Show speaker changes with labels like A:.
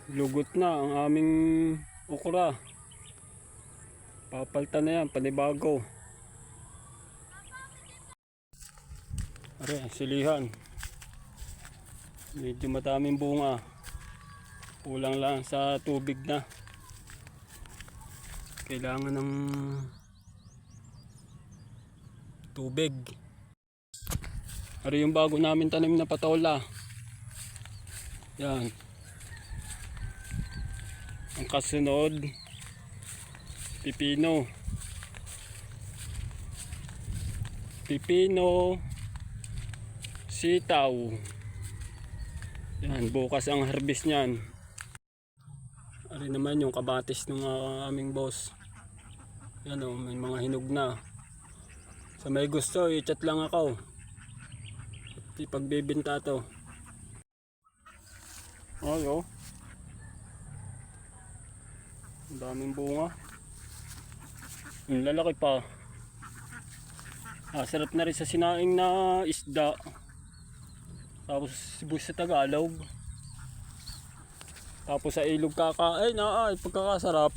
A: Lugot na ang aming okra. Papalta na yan, panibago. Are, silihan. Medyo madaming bunga. Kulang lang sa tubig na. Kailangan ng tubig. Are yung bago namin tanim na patola. Yan. Ang kasunod, pipino. Pipino, sitaw. Yan, bukas ang harvest niyan. Ari naman yung kabatis ng aming boss. Yan o, may mga hinog na. Sa may gusto, i-chat lang ako. At ipagbibinta to. Ay o. Ang daming bunga. Ang lalaki pa. Sarap na rin sa sinaing na isda. Tapos sibuyas sa Tagalog. Tapos sa ilog kakain. Pagkakasarap.